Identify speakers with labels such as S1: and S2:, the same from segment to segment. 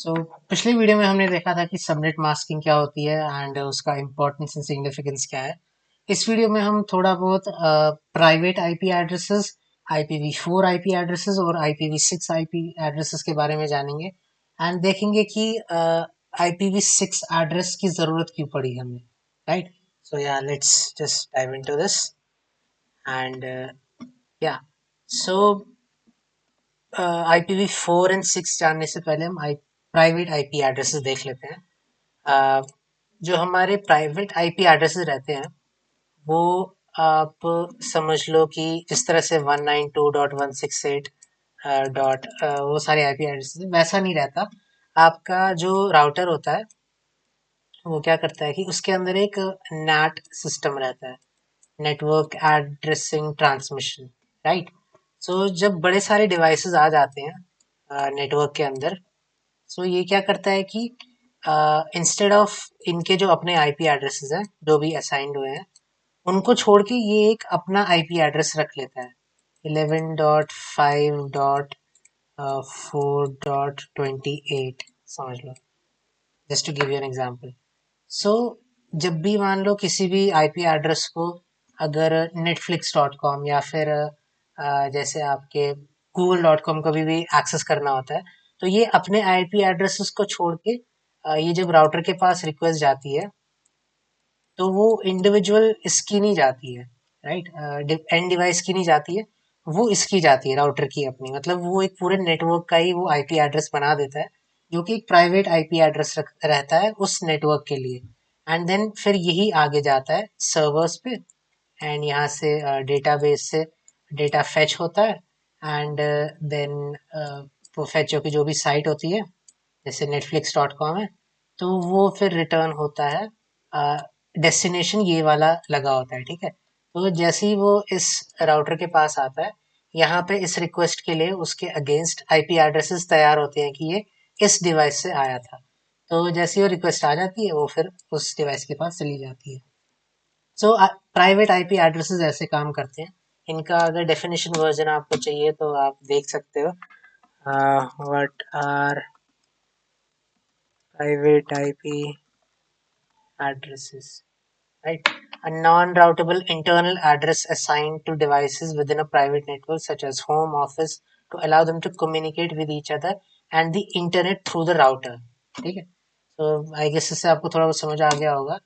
S1: सो पिछली वीडियो में हमने देखा था कि सबनेट मास्किंग क्या होती है एंड उसका इम्पोर्टेंस एंड सिग्निफिकेंस क्या है। इस वीडियो में हम थोड़ा बहुत private IP addresses, IPv4 IP addresses और IPv6 आईपी एड्रेसेस के बारे में जानेंगे एंड देखेंगे कि IPv6 एड्रेस की ज़रूरत क्यों पड़ी हमें, राइट? सो या let's just dive into this and या सो IPv4 एंड 6 जानने से पहले हम प्राइवेट आईपी एड्रेसेस देख लेते हैं। जो हमारे प्राइवेट आईपी एड्रेसेस रहते हैं वो आप समझ लो कि जिस तरह से 192.168 डॉट वो सारे आईपी एड्रेसेस वैसा नहीं रहता। आपका जो राउटर होता है वो क्या करता है कि उसके अंदर एक नैट सिस्टम रहता है, नेटवर्क एड्रेसिंग ट्रांसमिशन, राइट? सो जब बड़े सारे डिवाइसेस आ जाते हैं नेटवर्क के अंदर, सो ये क्या करता है कि इंस्टेड ऑफ इनके जो अपने आईपी एड्रेसेस हैं जो भी असाइंड हुए हैं उनको छोड़ के ये एक अपना आईपी एड्रेस रख लेता है, 11.5.4.28 समझ लो, just to give you an example. So जब भी मान लो किसी भी आईपी एड्रेस को अगर netflix.com या फिर जैसे आपके google.com कभी भी एक्सेस करना होता है तो ये अपने आईपी एड्रेसेस को छोड़ के ये जब राउटर के पास रिक्वेस्ट जाती है तो वो इंडिविजुअल इसकी नहीं जाती है, राइट? एंड डिवाइस की नहीं जाती है, वो इसकी जाती है, राउटर की अपनी। मतलब वो एक पूरे नेटवर्क का ही वो आईपी एड्रेस बना देता है जो कि एक प्राइवेट आईपी एड्रेस रहता है उस नेटवर्क के लिए। एंड देन फिर यही आगे जाता है सर्वर्स पे एंड यहाँ से डेटाबेस से डेटा फेच होता है एंड देन वो फेच होकर जो भी साइट होती है जैसे netflix.com है तो वो फिर रिटर्न होता है, डेस्टिनेशन ये वाला लगा होता है, ठीक है? तो जैसे ही वो इस राउटर के पास आता है यहाँ पे इस रिक्वेस्ट के लिए उसके अगेंस्ट आईपी एड्रेसेस तैयार होते हैं कि ये इस डिवाइस से आया था। तो जैसे ही वो रिक्वेस्ट आ जाती है वो फिर उस डिवाइस के पास चली जाती है। सो प्राइवेट आईपी एड्रेसेस ऐसे काम करते हैं। इनका अगर डेफिनेशन वर्जन आपको चाहिए तो आप देख सकते हो। What are private IP addresses, right? A non-routable internal address assigned to devices within a private network such as home, office, to allow them to communicate with each other and the internet through the router, ठीक है? तो I guess इससे आपको थोड़ा बहुत समझ आ गया होगा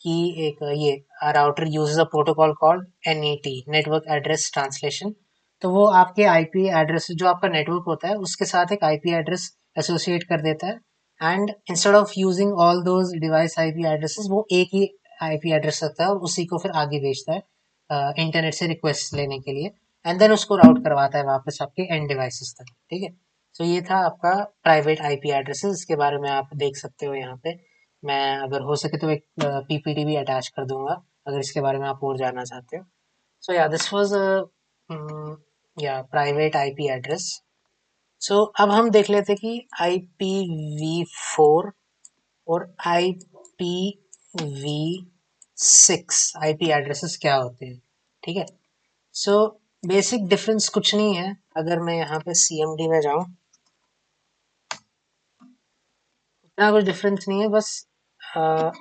S1: कि एक ये router uses a protocol called NET, network address translation. तो वो आपके आईपी एड्रेस जो आपका नेटवर्क होता है उसके साथ एक आईपी एड्रेस एसोसिएट कर देता है and instead of using all those device IP addresses वो एक ही आईपी एड्रेस रखता है और उसी को फिर आगे भेजता है इंटरनेट से रिक्वेस्ट लेने के लिए एंड देन उसको राउट करवाता है वापस आपके एंड डिवाइसेस तक, ठीक है? सो ये था आपका प्राइवेट आईपी एड्रेसेस। इसके बारे में आप देख सकते हो यहाँ पे। मैं अगर हो सके तो एक पीपीटी भी अटैच कर दूंगा अगर इसके बारे में आप और जानना चाहते हो। सो या दिस वाज या प्राइवेट आईपी एड्रेस। सो अब हम देख लेते कि IPv4 और IPv6 आईपी एड्रेसेस क्या होते हैं, ठीक है? सो बेसिक डिफरेंस कुछ नहीं है। अगर मैं यहाँ पे CMD में जाऊँ, इतना कुछ डिफरेंस नहीं है, बस अ,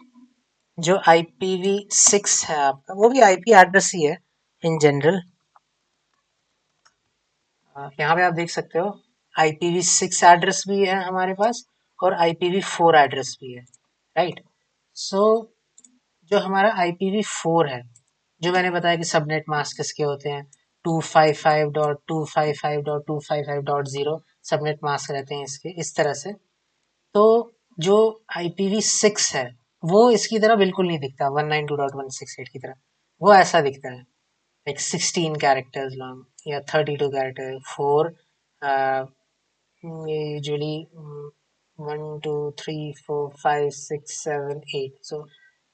S1: जो IPv6 है आपका वो भी आईपी एड्रेस ही है इन जनरल। यहाँ पे आप देख सकते हो IPv6 एड्रेस भी है हमारे पास और IPv4 एड्रेस भी है, राइट? सो जो हमारा IPv4 है, जो मैंने बताया कि सबनेट मास्क किसके होते हैं, 255.255.255.0 सबनेट मास्क रहते हैं इसके इस तरह से। तो जो IPv6 है वो इसकी तरह बिल्कुल नहीं दिखता 192.168 की तरह। वो ऐसा दिखता है लाइक 16 कैरेक्टर्स लॉन्ग या 32 कैरेक्टर फोर, ये यूजुअली 1 2 3 4 5 6 7 8, सो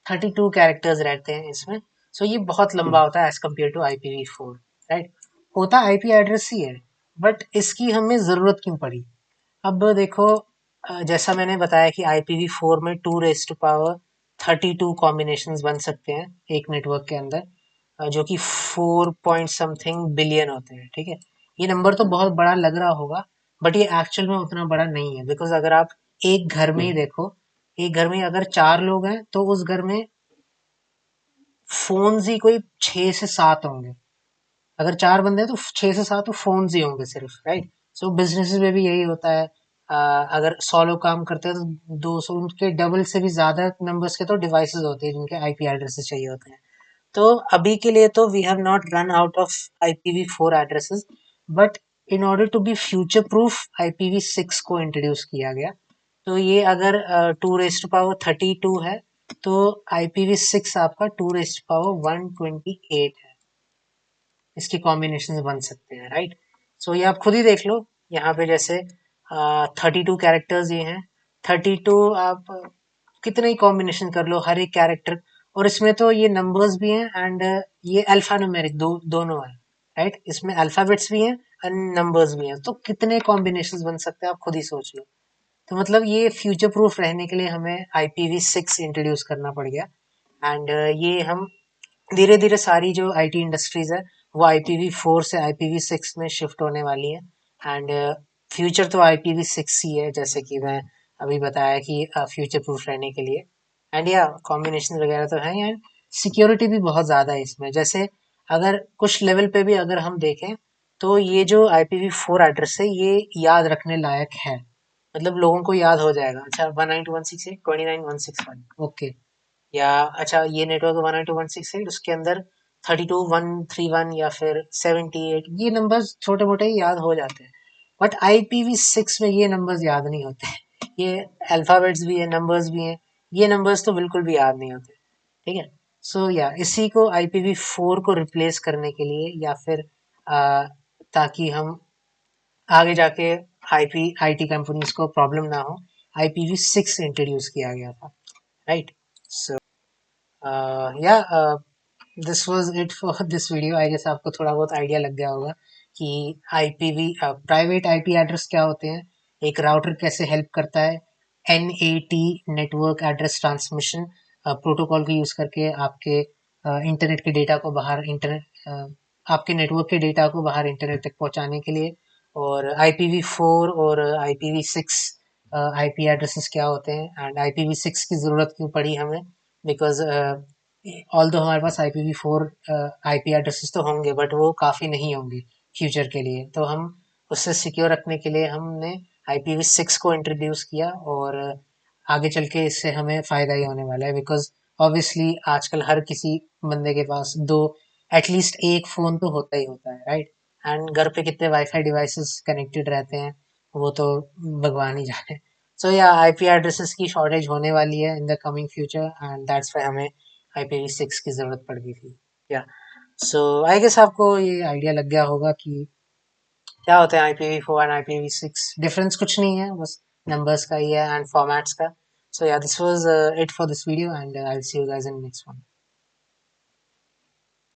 S1: 32 कैरेक्टर्स रहते हैं इसमें। सो ये बहुत लंबा होता है as compare to IPv4, right? होता आईपी एड्रेस ही है बट इसकी हमें ज़रूरत क्यों पड़ी? अब देखो, जैसा मैंने बताया कि IPv4 में 2 raised to power 32 कॉम्बिनेशंस बन सकते हैं एक नेटवर्क के अंदर, जो कि 4 पॉइंट समथिंग बिलियन होते हैं, ठीक है? ये नंबर तो बहुत बड़ा लग रहा होगा बट ये एक्चुअल में उतना बड़ा नहीं है बिकॉज अगर आप एक घर में ही देखो, एक घर में अगर 4 लोग हैं तो उस घर में फोन्स ही कोई 6 से 7 होंगे। अगर 4 बंदे हैं तो 6 से 7 तो फोन्स ही होंगे सिर्फ, राइट? सो बिजनेसेस में भी यही होता है। अगर 100 लोग काम करते हैं तो 200, उनके डबल से भी ज्यादा नंबर्स के तो डिवाइसेस होते हैं जिनके आईपी एड्रेसेस चाहिए होते हैं। तो अभी के लिए तो we have not run out of IPv4 addresses, but in order to be future proof IPv6 को इंट्रोड्यूस किया गया। तो ये अगर 2 raised to power 32 है, तो IPv6 आपका 2 raised to power 128 है। इसके कॉम्बिनेशन बन सकते हैं, राइट? सो ये आप खुद ही देख लो। यहाँ पे जैसे 32 कैरेक्टर्स ये हैं। 32 आप कितने ही कॉम्बिनेशन कर लो हर एक कैरेक्टर। और इसमें तो ये नंबर्स भी हैं एंड ये अल्फा न्यूमेरिक दोनों है, राइट? इसमें अल्फाबेट्स भी हैं और नंबर्स भी हैं, तो कितने कॉम्बिनेशन बन सकते हैं आप खुद ही सोच लो। तो मतलब ये फ्यूचर प्रूफ रहने के लिए हमें IPv6 इंट्रोड्यूस करना पड़ गया। एंड ये हम धीरे धीरे सारी जो आईटी इंडस्ट्रीज है वो IPv4 से IPv6 में शिफ्ट होने वाली है। एंड फ्यूचर तो IPv6 ही है, जैसे कि मैं अभी बताया कि फ्यूचर प्रूफ रहने के लिए। एंड या कॉम्बिनेशन वगैरह तो है, एंड सिक्योरिटी भी बहुत ज़्यादा है इसमें। जैसे अगर कुछ लेवल पे भी अगर हम देखें तो ये जो IPv4 एड्रेस है ये याद रखने लायक है। मतलब लोगों को याद हो जाएगा, अच्छा 192.168.29.161, ओके। या अच्छा ये नेटवर्क 192.168, उसके अंदर 32.131 या फिर 78, ये नंबर्स छोटे मोटे याद हो जाते हैं। बट IPv6 में ये नंबर्स याद नहीं होते। ये अल्फाबेट्स भी है, नंबर्स भी हैं, ये नंबर्स तो बिल्कुल भी याद नहीं होते। ठीक है? सो या इसी को IPv4 को रिप्लेस करने के लिए, या फिर ताकि हम आगे जाके आईटी कंपनीज को प्रॉब्लम ना हो, IPv6 इंट्रोड्यूस किया गया था, right? So yeah this was it for this video. I guess आपको थोड़ा बहुत आइडिया लग गया होगा कि आईपीवी प्राइवेट आईपी एड्रेस क्या होते हैं, एक राउटर कैसे हेल्प करता है, NAT network address transmission protocol को यूज करके आपके इंटरनेट के डेटा को बाहर इंटरनेट आपके नेटवर्क के डेटा को बाहर इंटरनेट तक पहुंचाने के लिए। और IPv4 और IPv6 आईपी एड्रेसेस क्या होते हैं, एंड IPv6 की ज़रूरत क्यों पड़ी हमें, बिकॉज ऑल दो हमारे पास IPv4 आईपी एड्रेसेस तो होंगे बट वो काफ़ी नहीं होंगे फ्यूचर के लिए। तो हम उससे सिक्योर रखने के लिए हमने IPv6 को इंट्रोड्यूस किया, और आगे चल के इससे हमें फ़ायदा ही होने वाला है। बिकॉज ऑब्वियसली आजकल हर किसी बंदे के पास दो, एटलीस्ट एक फ़ोन तो होता ही होता है, राइट? एंड घर पे कितने वाईफाई डिवाइसेस कनेक्टेड रहते हैं वो तो भगवान ही जाने। सो या आईपी एड्रेसेस की शॉर्टेज होने वाली है in the coming future, and that's why हमें IPv6 की ज़रूरत पड़ गई थी। या सो आई गेस आपको ये आइडिया लग गया होगा कि क्या होते हैं IPv4 एंड IPv6। डिफरेंस कुछ नहीं है, बस नंबर्स का ही है एंड फॉर्मेट्स का। सो yeah this was it for this video, and I will see you guys in next one.